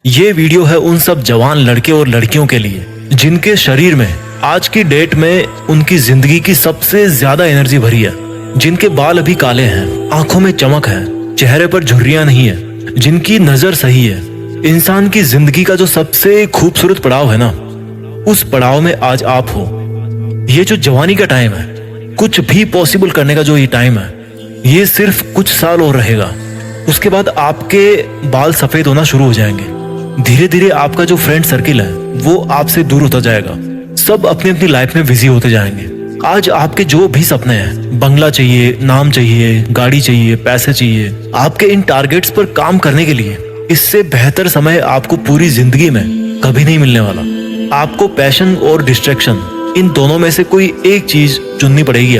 ये वीडियो है उन सब जवान लड़के और लड़कियों के लिए जिनके शरीर में आज की डेट में उनकी जिंदगी की सबसे ज्यादा एनर्जी भरी है, जिनके बाल अभी काले हैं, आंखों में चमक है, चेहरे पर झुर्रियां नहीं है, जिनकी नजर सही है। इंसान की जिंदगी का जो सबसे खूबसूरत पड़ाव है ना, उस पड़ाव में आज आप हो। ये जो जवानी का टाइम है, कुछ भी पॉसिबल करने का जो ये टाइम है, ये सिर्फ कुछ साल और रहेगा। उसके बाद आपके बाल सफेद होना शुरू हो जाएंगे। धीरे धीरे आपका जो फ्रेंड सर्किल है वो आपसे दूर होता जाएगा। सब अपनी अपनी लाइफ में बिजी होते जाएंगे। आज आपके जो भी सपने हैं, बंगला चाहिए, नाम चाहिए, गाड़ी चाहिए, पैसे चाहिए, आपके इन टारगेट्स पर काम करने के लिए इससे बेहतर समय आपको पूरी जिंदगी में कभी नहीं मिलने वाला। आपको पैशन और डिस्ट्रैक्शन, इन दोनों में से कोई एक चीज चुननी पड़ेगी।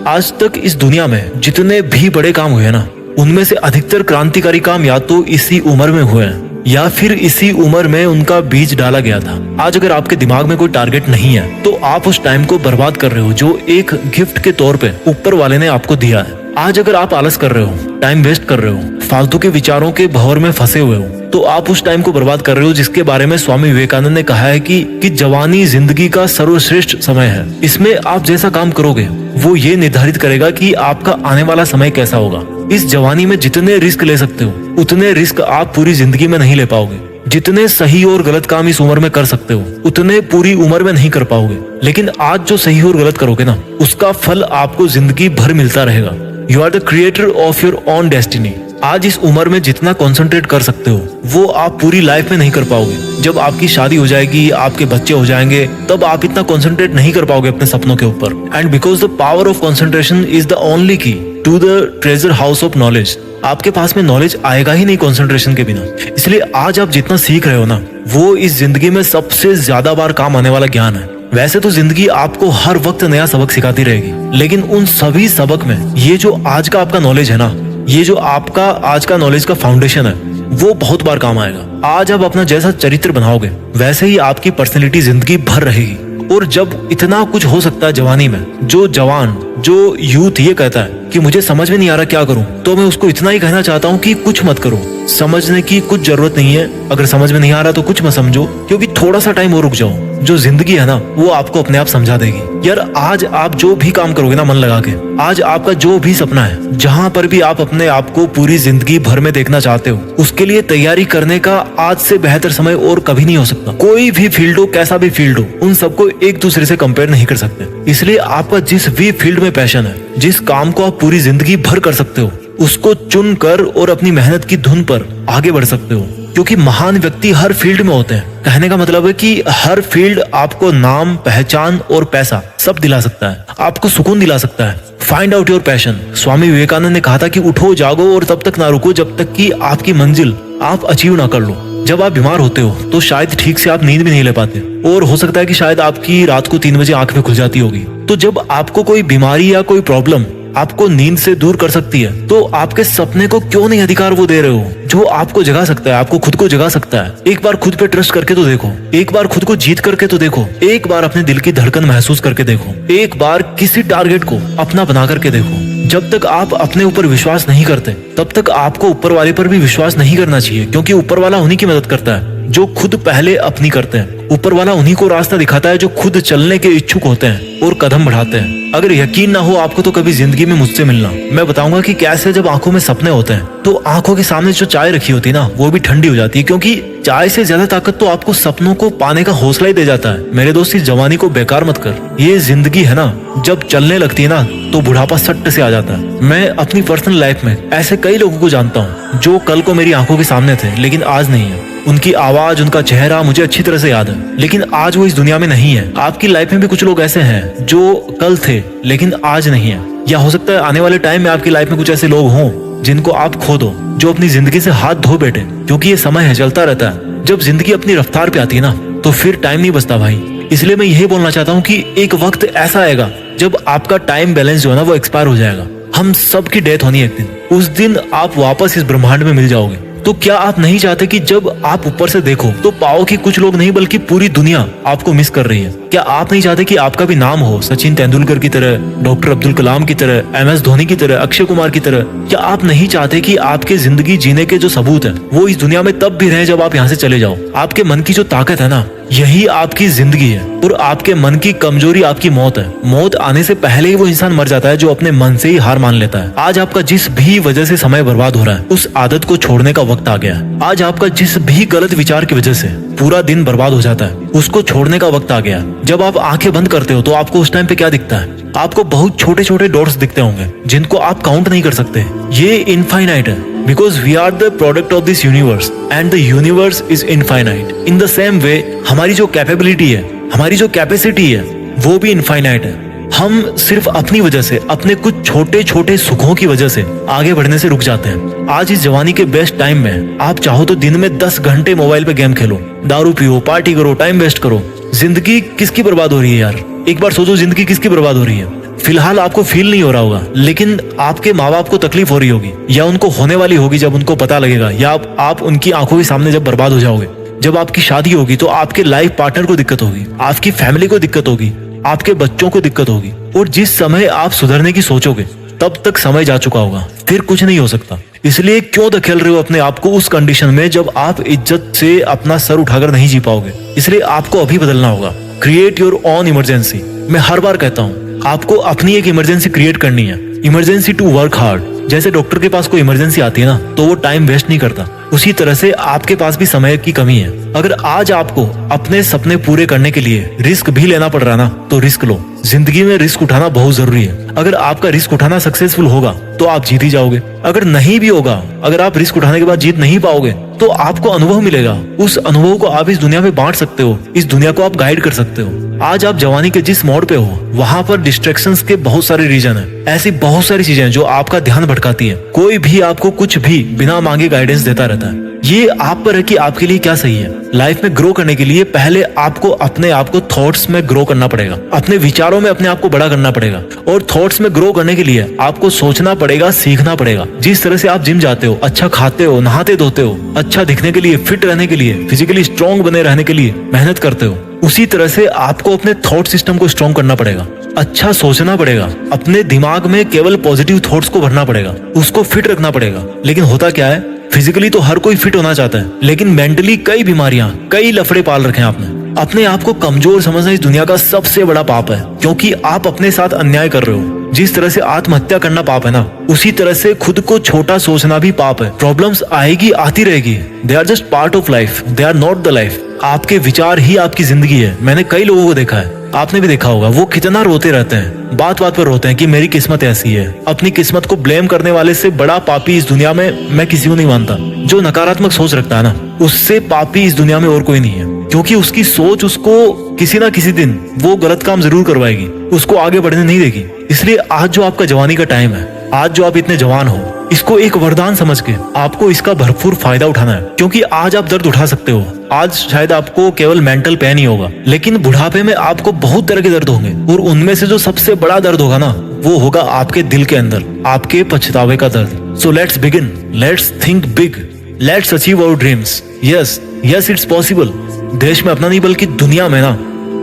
आज तक इस दुनिया में जितने भी बड़े काम हुए ना, उनमें से अधिकतर क्रांतिकारी काम या तो इसी उम्र में हुए हैं या फिर इसी उम्र में उनका बीज डाला गया था। आज अगर आपके दिमाग में कोई टारगेट नहीं है तो आप उस टाइम को बर्बाद कर रहे हो जो एक गिफ्ट के तौर पे ऊपर वाले ने आपको दिया है। आज अगर आप आलस कर रहे हो, टाइम वेस्ट कर रहे हो, फालतू के विचारों के भंवर में फंसे हुए हो, तो आप उस टाइम को बर्बाद कर रहे हो जिसके बारे में स्वामी विवेकानंद ने कहा है कि जवानी जिंदगी का सर्वश्रेष्ठ समय है। इसमें आप जैसा काम करोगे वो ये निर्धारित करेगा कि आपका आने वाला समय कैसा होगा। इस जवानी में जितने रिस्क ले सकते हो उतने रिस्क आप पूरी जिंदगी में नहीं ले पाओगे। जितने सही और गलत काम इस उम्र में कर सकते हो उतने पूरी उम्र में नहीं कर पाओगे। लेकिन आज जो सही और गलत करोगे ना, उसका फल आपको जिंदगी भर मिलता रहेगा। You are the creator of your own destiny. आज इस उम्र में जितना कंसंट्रेट कर सकते हो वो आप पूरी लाइफ में नहीं कर पाओगे। जब आपकी शादी हो जाएगी, आपके बच्चे हो जाएंगे, तब आप इतना कंसंट्रेट नहीं कर पाओगे अपने सपनों के ऊपर। And because the power of concentration is the only key to the treasure house of knowledge. आपके पास में नॉलेज आएगा ही नहीं कंसंट्रेशन के बिना। इसलिए आज आप जितना सीख रहे हो ना, वो इस जिंदगी में सबसे ज्यादा बार काम आने वाला ज्ञान है। वैसे तो जिंदगी आपको हर वक्त नया सबक सिखाती रहेगी, लेकिन उन सभी सबक में ये जो आज का आपका नॉलेज है ना, ये जो आपका आज का नॉलेज का फाउंडेशन है, वो बहुत बार काम आएगा। आज आप अपना जैसा चरित्र बनाओगे वैसे ही आपकी पर्सनैलिटी जिंदगी भर रहेगी। और जब इतना कुछ हो सकता है जवानी में, जो जवान, जो यूथ ये कहता है कि मुझे समझ में नहीं आ रहा क्या करूं, तो मैं उसको इतना ही कहना चाहता हूं कि कुछ मत करो। समझने की कुछ जरूरत नहीं है। अगर समझ में नहीं आ रहा तो कुछ मत समझो, क्योंकि थोड़ा सा टाइम और रुक जाओ। जो जिंदगी है ना, वो आपको अपने आप समझा देगी। यार आज आप जो भी काम करोगे ना मन लगा के, आज आपका जो भी सपना है, जहां पर भी आप अपने आप को पूरी जिंदगी भर में देखना चाहते हो, उसके लिए तैयारी करने का आज से बेहतर समय और कभी नहीं हो सकता। कोई भी फील्ड हो, कैसा भी फील्ड हो, उन सबको एक दूसरे से कंपेयर नहीं कर सकते। इसलिए आपका जिस भी फील्ड में पैशन है, जिस काम को आप पूरी जिंदगी भर कर सकते हो, उसको चुन कर और अपनी मेहनत की धुन पर आगे बढ़ सकते हो। क्योंकि महान व्यक्ति हर फील्ड में होते हैं। कहने का मतलब है कि हर फील्ड आपको नाम, पहचान और पैसा सब दिला सकता है, आपको सुकून दिला सकता है। Find out your passion. Swami Vivekananda ने कहा था कि उठो, जागो और तब तक ना रुको जब तक कि आपकी मंजिल आप अचीव ना कर लो। जब आप बीमार होते हो तो शायद ठीक से आप नींद भी नहीं ले पाते, और हो सकता है कि शायद आपकी रात को 3 बजे आंख में खुल जाती होगी। तो जब आपको कोई बीमारी या कोई प्रॉब्लम आपको नींद से दूर कर सकती है, तो आपके सपने को क्यों नहीं अधिकार वो दे रहे हो जो आपको जगा सकता है, आपको खुद को जगा सकता है। एक बार खुद पे ट्रस्ट करके तो देखो, एक बार खुद को जीत करके तो देखो, एक बार अपने दिल की धड़कन महसूस करके देखो, एक बार किसी टारगेट को अपना बना करके देखो। जब तक आप अपने ऊपर विश्वास नहीं करते तब तक आपको ऊपर वाले पर भी विश्वास नहीं करना चाहिए, क्योंकि ऊपर वाला उन्हीं की मदद करता है जो खुद पहले अपनी करते हैं। ऊपर वाला उन्हीं को रास्ता दिखाता है जो खुद चलने के इच्छुक होते हैं और कदम बढ़ाते हैं। अगर यकीन ना हो आपको तो कभी जिंदगी में मुझसे मिलना, मैं बताऊंगा कि कैसे जब आंखों में सपने होते हैं तो आंखों के सामने जो चाय रखी होती है ना, वो भी ठंडी हो जाती है। क्योंकि चाय से ज्यादा ताकत तो आपको सपनों को पाने का हौसला ही दे जाता है। मेरे दोस्त, इस जवानी को बेकार मत कर। ये जिंदगी है ना, जब चलने लगती है ना तो बुढ़ापा सट्ट से आ जाता है। मैं अपनी पर्सनल लाइफ में ऐसे कई लोगों को जानता हूँ जो कल को मेरी आंखों के सामने थे लेकिन आज नहीं है। उनकी आवाज, उनका चेहरा मुझे अच्छी तरह से याद है, लेकिन आज वो इस दुनिया में नहीं है। आपकी लाइफ में भी कुछ लोग ऐसे हैं जो कल थे लेकिन आज नहीं है। या हो सकता है आने वाले टाइम में आपकी लाइफ में कुछ ऐसे लोग हों जिनको आप खो दो, जो अपनी जिंदगी से हाथ धो बैठे। क्योंकि ये समय है, चलता रहता है। जब जिंदगी अपनी रफ्तार पे आती है ना, तो फिर टाइम नहीं बचता भाई। इसलिए मैं यही बोलना चाहता हूँ कि एक वक्त ऐसा आएगा जब आपका टाइम बैलेंस जो है ना, वो एक्सपायर हो जाएगा। हम सब की डेथ होनी है एक दिन। उस दिन आप वापस इस ब्रह्मांड में मिल जाओगे। तो क्या आप नहीं चाहते कि जब आप ऊपर से देखो तो पाओ कि कुछ लोग नहीं बल्कि पूरी दुनिया आपको मिस कर रही है। क्या आप नहीं चाहते कि आपका भी नाम हो सचिन तेंदुलकर की तरह, डॉक्टर अब्दुल कलाम की तरह, MS धोनी की तरह, अक्षय कुमार की तरह? क्या आप नहीं चाहते कि आपके जिंदगी जीने के जो सबूत है वो इस दुनिया में तब भी रहे जब आप यहाँ से चले जाओ? आपके मन की जो ताकत है ना, यही आपकी जिंदगी है। और आपके मन की कमजोरी आपकी मौत है। मौत आने से पहले ही वो इंसान मर जाता है जो अपने मन से ही हार मान लेता है। आज आपका जिस भी वजह से समय बर्बाद हो रहा है, उस आदत को छोड़ने का वक्त आ गया है। आज आपका जिस भी गलत विचार की वजह से पूरा दिन बर्बाद हो जाता है, उसको छोड़ने का वक्त आ गया। जब आप आंखें बंद करते हो तो आपको उस टाइम पे क्या दिखता है? आपको बहुत छोटे छोटे डॉट्स दिखते होंगे जिनको आप काउंट नहीं कर सकते। ये इनफाइनाइट है, because we are the product of this universe and the universe is infinite. In the same way, हमारी जो कैपेबिलिटी है, हमारी जो कैपेसिटी है, वो भी इनफाइनाइट है। हम सिर्फ अपनी वजह से, अपने कुछ छोटे छोटे सुखों की वजह से आगे बढ़ने से रुक जाते हैं। आज इस जवानी के बेस्ट टाइम में आप चाहो तो दिन में 10 घंटे मोबाइल पे गेम खेलो, दारू पियो, पार्टी करो, टाइम वेस्ट करो। जिंदगी किसकी बर्बाद हो रही है यार? एक बार सोचो, जिंदगी किसकी बर्बाद हो रही है? फिलहाल आपको फील नहीं हो रहा होगा, लेकिन आपके माँ बाप को तकलीफ हो रही होगी, या उनको होने वाली होगी जब उनको पता लगेगा, या आप उनकी आंखों के सामने जब बर्बाद हो जाओगे। जब आपकी शादी होगी तो आपके लाइफ पार्टनर को दिक्कत होगी, आपकी फैमिली को दिक्कत होगी, आपके बच्चों को दिक्कत होगी। और जिस समय आप सुधरने की सोचोगे तब तक समय जा चुका होगा, फिर कुछ नहीं हो सकता। इसलिए क्यों धकेल रहे हो अपने आप को उस कंडीशन में जब आप इज्जत से अपना सर उठाकर नहीं जी पाओगे? इसलिए आपको अभी बदलना होगा। Create your own emergency. मैं हर बार कहता हूँ, आपको अपनी एक इमरजेंसी क्रिएट करनी है। Emergency to work hard. जैसे डॉक्टर के पास कोई इमरजेंसी आती है ना, तो वो टाइम वेस्ट नहीं करता, उसी तरह से आपके पास भी समय की कमी है। अगर आज आपको अपने सपने पूरे करने के लिए रिस्क भी लेना पड़ रहा है ना, तो रिस्क लो। जिंदगी में रिस्क उठाना बहुत जरूरी है। अगर आपका रिस्क उठाना सक्सेसफुल होगा तो आप जीत ही जाओगे। अगर नहीं भी होगा, अगर आप रिस्क उठाने के बाद जीत नहीं पाओगे, तो आपको अनुभव मिलेगा। उस अनुभव को आप इस दुनिया में बांट सकते हो, इस दुनिया को आप गाइड कर सकते हो। आज आप जवानी के जिस मोड़ पे हो, वहाँ पर डिस्ट्रैक्शंस के बहुत सारे रीजन है। ऐसी बहुत सारी चीजें जो आपका ध्यान भटकाती है। कोई भी आपको कुछ भी बिना मांगे गाइडेंस देता रहता है। ये आप पर है कि आपके लिए क्या सही है। लाइफ में ग्रो करने के लिए पहले आपको अपने आप को थॉट्स में ग्रो करना पड़ेगा, अपने विचारों में अपने आप को बड़ा करना पड़ेगा। और थॉट्स में ग्रो करने के लिए आपको सोचना पड़ेगा, सीखना पड़ेगा। जिस तरह से आप जिम जाते हो, अच्छा खाते हो, नहाते धोते हो, अच्छा दिखने के लिए, फिट रहने के लिए, फिजिकली स्ट्रॉन्ग बने रहने के लिए मेहनत करते हो, उसी तरह से आपको अपने थॉट सिस्टम को स्ट्रॉन्ग करना पड़ेगा। अच्छा सोचना पड़ेगा, अपने दिमाग में केवल पॉजिटिव थॉट्स को भरना पड़ेगा, उसको फिट रखना पड़ेगा। लेकिन होता क्या है, फिजिकली तो हर कोई फिट होना चाहता है, लेकिन मेंटली कई बीमारियां, कई लफड़े पाल रखे हैं आपने। अपने आप को कमजोर समझना इस दुनिया का सबसे बड़ा पाप है, क्योंकि आप अपने साथ अन्याय कर रहे हो। जिस तरह से आत्महत्या करना पाप है ना, उसी तरह से खुद को छोटा सोचना भी पाप है। प्रॉब्लम्स आएगी, आती रहेगी। They are just part of life, they are not the life. आपके विचार ही आपकी जिंदगी है। मैंने कई लोगों को देखा है, आपने भी देखा होगा, वो कितना रोते रहते हैं, बात बात पर रोते हैं कि मेरी किस्मत ऐसी है। अपनी किस्मत को ब्लेम करने वाले से बड़ा पापी इस दुनिया में मैं किसी को नहीं मानता। जो नकारात्मक सोच रखता है ना, उससे पापी इस दुनिया में और कोई नहीं है, क्योंकि उसकी सोच उसको किसी ना किसी दिन वो गलत काम जरूर करवाएगी, उसको आगे बढ़ने नहीं देगी। इसलिए आज जो आपका जवानी का टाइम है, आज जो आप इतने जवान हो, इसको एक वरदान समझ के आपको इसका भरपूर फायदा उठाना है। क्योंकि आज आप दर्द उठा सकते हो। आज शायद आपको केवल मेंटल पेन ही होगा, लेकिन बुढ़ापे में आपको बहुत तरह के दर्द होंगे, और उनमें से जो सबसे बड़ा दर्द होगा ना, वो होगा आपके दिल के अंदर, आपके पछतावे का दर्द। So let's begin, let's think big, let's achieve our dreams. Yes yes, it's possible. देश में अपना नहीं बल्कि दुनिया में ना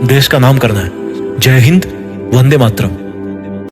देश का नाम करना है। जय हिंद, वंदे मातरम।